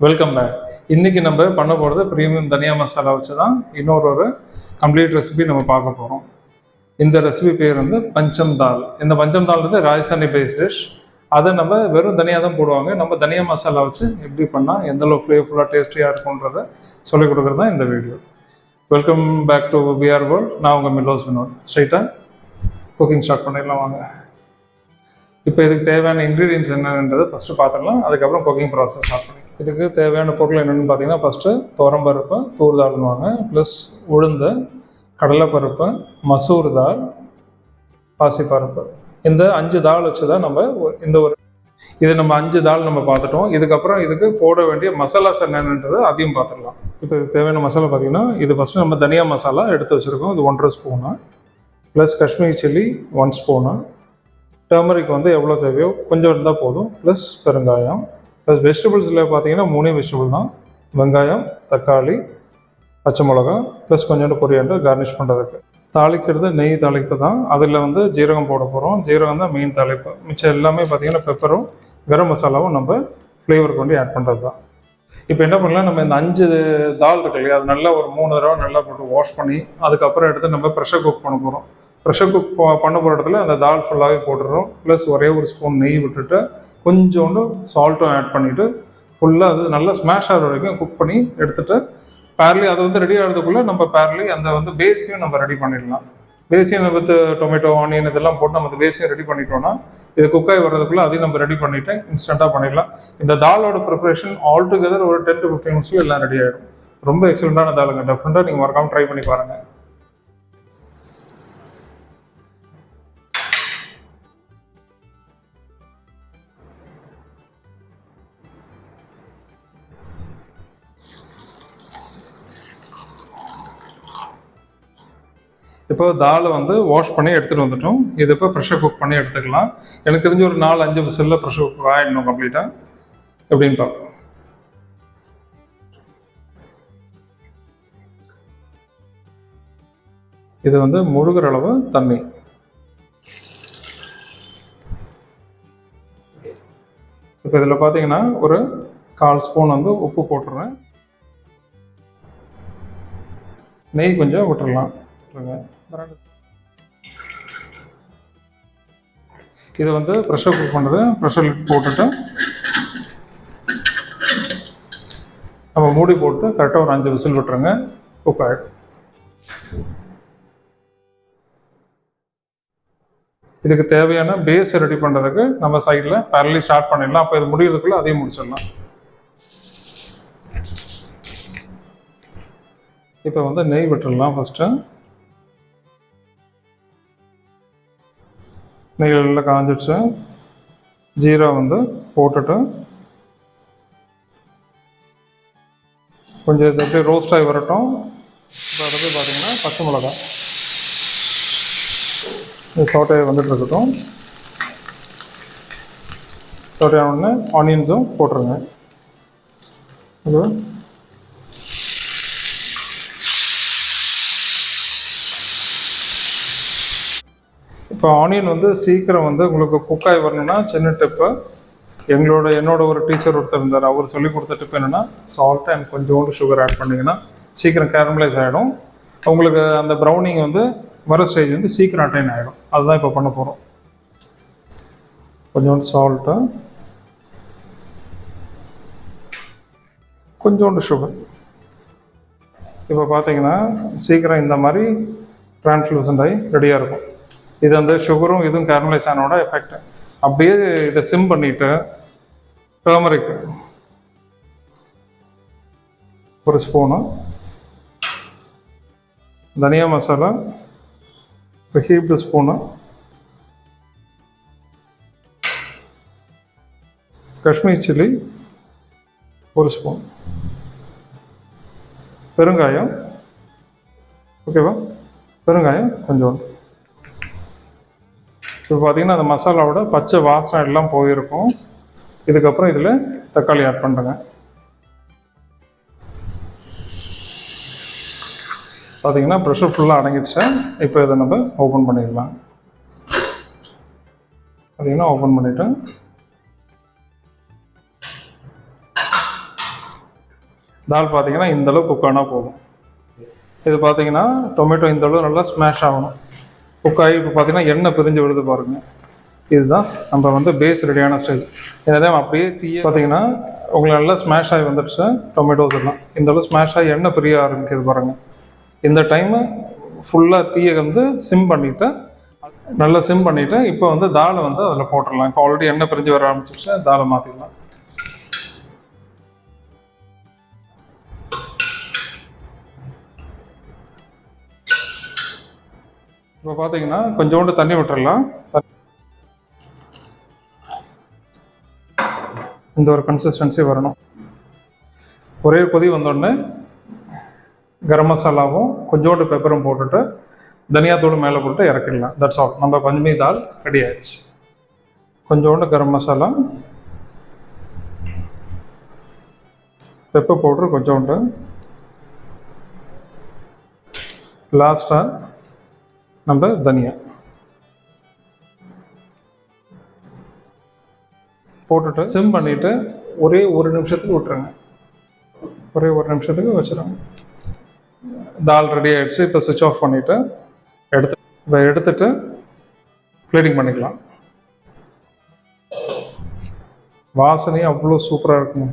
Welcome back. இன்றைக்கி நம்ம பண்ண போகிறது ப்ரீமியம் தனியா மசாலா வச்சு தான் இன்னொரு கம்ப்ளீட் ரெசிபி நம்ம பார்க்க போகிறோம். இந்த ரெசிபி பேர் வந்து பஞ்சம் தால். இந்த பஞ்சம் தால் வந்து ராஜஸ்தானி பேஸ்ட் டிஷ். அதை நம்ம வெறும் தனியாக தான் போடுவாங்க. நம்ம தனியா மசாலா வச்சு எப்படி பண்ணால் எந்தளவு ஃப்ளேவர்ஃபுல்லாக டேஸ்டியாக இருக்குன்றதை சொல்லிக் கொடுக்குறது தான் இந்த video. Welcome back to VR world. நான் உங்கள் மில்லோஸ் வினோத். ஸ்ட்ரைட்டாக குக்கிங் ஸ்டார்ட் பண்ணிடலாம் வாங்க. இப்போ இதுக்கு தேவையான இன்க்ரீடியன்ஸ் என்னன்றதை ஃபஸ்ட்டு பார்த்துக்கலாம். அதுக்கப்புறம் குக்கிங் ப்ராசஸ் ஸ்டார்ட் பண்ணிக்கலாம். இதுக்கு தேவையான பொருள் என்னென்னு பார்த்தீங்கன்னா, ஃபஸ்ட்டு துவரம்பருப்பு தூர்தால்னுவாங்க, ப்ளஸ் உளுந்து, கடலைப்பருப்பு, மசூர் தால், பாசிப்பருப்பு. இந்த 5 தால் வச்சு தான் நம்ம இது நம்ம 5 தால் நம்ம பார்த்துட்டோம். இதுக்கப்புறம் இதுக்கு போட வேண்டிய மசாலாஸ் என்னென்னன்றது அதையும் பார்த்துடலாம். இப்போ இதுக்கு தேவையான மசாலா பார்த்தீங்கன்னா, இது ஃபஸ்ட்டு நம்ம தனியா மசாலா எடுத்து வச்சுருக்கோம். இது 1.5 spoon, plus Kashmir chilli 1 spoon, turmeric வந்து எவ்வளோ தேவையோ கொஞ்சம் இருந்தால் போதும், ப்ளஸ் பெருங்காயம், ப்ளஸ் வெஜிடபிள்ஸில் பார்த்தீங்கன்னா 3 வெஜிடபிள் தான். வெங்காயம், தக்காளி, பச்சை மிளகா, ப்ளஸ் கொஞ்சோண்டு கொரியாண்டர் கார்னிஷ் பண்ணுறதுக்கு. தாளிக்கிறது நெய் தாளிப்பு தான். அதில் வந்து ஜீரகம் போட போகிறோம். ஜீரகம் தான் மெயின் தாளிப்பு. மிச்சம் எல்லாமே பார்த்திங்கன்னா பெப்பரும் கரம் மசாலாவும் நம்ம ஃப்ளேவருக்கு வேண்டி ஆட் பண்ணுறது தான். இப்போ என்ன பண்ணலாம், நம்ம இந்த 5 தால் இருக்கு இல்லையா, அது நல்லா ஒரு 3 தடவை நல்லா போட்டு வாஷ் பண்ணி அதுக்கப்புறம் எடுத்து நம்ம ப்ரெஷர் குக் பண்ண போகிறோம். ப்ரெஷர் குக் பண்ண போகிற இடத்துல அந்த தால் ஃபுல்லாகவே போட்டுடுறோம். ப்ளஸ் ஒரே ஒரு ஸ்பூன் நெய் விட்டுட்டு கொஞ்சோண்டு சால்ட்டும் ஆட் பண்ணிவிட்டு ஃபுல்லாக அது நல்லா ஸ்மாஷ் ஆகிற வரைக்கும் குக் பண்ணி எடுத்துகிட்டு பேர்லி அதை வந்து ரெடி ஆகிறதுக்குள்ளே நம்ம பேர்லி அந்த வந்து பேஸையும் நம்ம ரெடி பண்ணிடலாம். பேஸையும் வித் டொமேட்டோ, ஆனியன் இதெல்லாம் போட்டு நம்ம பேஸையும் ரெடி பண்ணிட்டோம்னா இது குக்காகி வர்றதுக்குள்ளே அதையும் நம்ம ரெடி பண்ணிவிட்டு இன்ஸ்டண்ட்டாக பண்ணிடலாம். இந்த தாலோட ப்ரிப்பரேஷன் ஆல் டுகெதர் ஒரு 10 to 15 மினிட்ஸில் எல்லாம் ரெடி ஆகிடும். ரொம்ப எக்ஸலண்ட்டான தாலுங்க. டெஃபினட்டாக நீங்கள் மறக்காமல் ட்ரை பண்ணி பாருங்கள். இப்போ தாலை வந்து வாஷ் பண்ணி எடுத்துகிட்டு வந்துட்டோம். இது இப்போ ப்ரெஷர் குக் பண்ணி எடுத்துக்கலாம். எனக்கு தெரிஞ்ச ஒரு 4-5 விசிலில் ப்ரெஷர் குக் ஆகிடணும் கம்ப்ளீட்டாக. எப்படின்னு பார்ப்போம். இது வந்து முழுகிற அளவு தண்ணி. இப்போ இதில் பார்த்தீங்கன்னா ஒரு 1/4 ஸ்பூன் வந்து உப்பு போட்டுருவேன். நெய் கொஞ்சம் விட்டுடலாம். இது வந்து ப்ரெஷர் குக் பண்ணுறது. ப்ரெஷர் போட்டுட்டு நம்ம மூடி போட்டு கரெக்டாக ஒரு 5 விசில் விட்டுருங்க. குக் ஆகிடும். இதுக்கு தேவையான பேஸ் ரெடி பண்ணுறதுக்கு நம்ம சைடில் பேரலி ஸ்டார்ட் பண்ணிடலாம். அப்போ இது முடிகிறதுக்குள்ளே அதையும் முடிச்சிடலாம். இப்போ வந்து நெய் விட்டுடலாம். ஃபஸ்ட்டு நெய் நல்லா காஞ்சிடுச்சு. ஜீரா வந்து போட்டுட்டு கொஞ்சம் இது அப்படியே ரோஸ்ட் ஆகி வரட்டும். இப்போ அடுத்து பார்த்தீங்கன்னா பச்சை மிளகா இது சோட்டையை வந்துட்டு இருக்கட்டும். சோட்டையானோடனே ஆனியன்ஸும் போட்டுருங்க. இது இப்போ ஆனியன் வந்து சீக்கிரம் வந்து உங்களுக்கு குக்காகி வரணும்னா சின்ன டிப்பு, என்னோட ஒரு டீச்சர் ஒருத்தர் இருந்தார். அவர் சொல்லி கொடுத்த டிப் என்னென்னா, சால்ட் அண்ட் கொஞ்சோண்டு சுகர் ஆட் பண்ணிங்கன்னா சீக்கிரம் கேரமலைஸ் ஆகிடும். உங்களுக்கு அந்த ப்ரௌனிங் வந்து வர ஸ்டேஜ் வந்து சீக்கிரம் அட்டைன் ஆகிடும். அதுதான் இப்போ பண்ண போகிறோம். கொஞ்சோண்டு சால்ட்டு, கொஞ்சோண்டு சுகர். இப்போ பார்த்தீங்கன்னா சீக்கிரம் இந்த மாதிரி ட்ரான்ஸ்லூசன்ட் ஆகி ரெடியாக இருக்கும். இது அந்த சுகரும் இதுவும் கேரமலைஸ் ஆனோட எஃபெக்ட். அப்படியே இதை சிம் பண்ணிவிட்டு டர்மரிக் 1 ஸ்பூனு, தனியா மசாலா ஒரு heaped spoon, Kashmir chilli 1 spoon, பெருங்காயம். ஓகேவா? பெருங்காயம் கொஞ்சோண்டு. இப்போ பார்த்தீங்கன்னா அந்த மசாலாவோட பச்சை வாசனை எல்லாம் போயிருக்கும். இதுக்கப்புறம் இதில் தக்காளி ஆட் பண்ணுறேங்க. பார்த்தீங்கன்னா ப்ரெஷர் ஃபுல்லாக அடங்கிடுச்சு. இப்போ இதை நம்ம ஓப்பன் பண்ணிடலாம். பார்த்தீங்கன்னா ஓப்பன் பண்ணிவிட்டு தால் பார்த்தீங்கன்னா இந்தளவு குக் ஆனால் போதும். இது பார்த்தீங்கன்னா டொமேட்டோ இந்தளவு நல்லா ஸ்மாஷ் ஆகணும். குக் ஆகி இப்போ பார்த்தீங்கன்னா எண்ணெய் பிரிஞ்சு விழுது பாருங்கள். இதுதான் நம்ம வந்து பேஸ் ரெடியான ஸ்டேஜ். இதே அப்படியே தீய பார்த்தீங்கன்னா உங்களுக்கு நல்லா ஸ்மாஷ் ஆகி வந்துடுச்சு. டொமேட்டோஸ் எல்லாம் இந்தளவு ஸ்மாஷ் ஆகி எண்ணெய் பிரிய ஆரம்பிக்குது பாருங்கள். இந்த டைமு ஃபுல்லாக தீயை வந்து சிம் பண்ணிவிட்டு நல்லா சிம் பண்ணிவிட்டு இப்போ வந்து தாலை வந்து அதில் போட்டுடலாம். இப்போ ஆல்ரெடி எண்ணெய் பிரிஞ்சு வர ஆரம்பிச்சிருச்சு. தாலை மாற்றிடலாம். இப்போ பார்த்தீங்கன்னா கொஞ்சோண்டு தண்ணி விட்டுறலாம். இந்த ஒரு கன்சிஸ்டன்சி வரணும். ஒரே கொதி வந்தோடனே கரம் மசாலாவும் கொஞ்சோண்டு பெப்பரும் போட்டுட்டு தனியாத்தூள் மேலே போட்டு இறக்கிடலாம். That's all. நம்ம பஞ்ச்மி தால் ரெடி ஆயிடுச்சு. கொஞ்சோண்டு கரம் மசாலா, பெப்பர் பவுட்ரு கொஞ்சோண்டு, லாஸ்ட்டாக நம்ம தனியா போட்டுட்டு சிம் பண்ணிவிட்டு ஒரே ஒரு நிமிஷத்துக்கு விட்டுருங்க. ஒரே ஒரு நிமிஷத்துக்கு வச்சுருங்க. தால் ரெடி ஆகிடுச்சு. இப்போ சுவிட்ச் ஆஃப் பண்ணிவிட்டு எடுத்துட்டு பிளேட்டிங் பண்ணிக்கலாம். வாசனையும் அவ்வளோ சூப்பராக இருக்குங்க.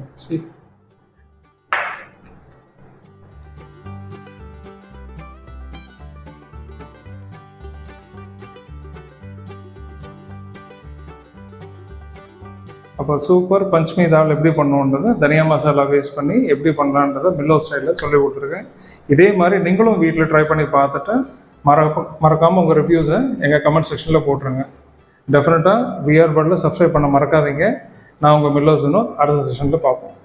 அப்போ சூப்பர் பஞ்ச்மி தால் எப்படி பண்ணுவோன்றதை தனியா மசாலா வேஸ்ட் பண்ணி எப்படி பண்ணலான்றதை மில்லோ ஸ்டைலில் சொல்லி கொடுத்துருக்கேன். இதே மாதிரி நீங்களும் வீட்டில் ட்ரை பண்ணி பார்த்துட்டு மறக்காமல் உங்கள் ரிவ்யூஸை எங்கள் கமெண்ட் செக்ஷனில் போட்டுருங்க. டெஃபினட்டாக விஆர் பர்டில் சப்ஸ்கிரைப் பண்ண மறக்காதீங்க. நான் உங்கள் மில்லோஸ் இன்னும் அடுத்த செஷனில் பார்ப்போம்.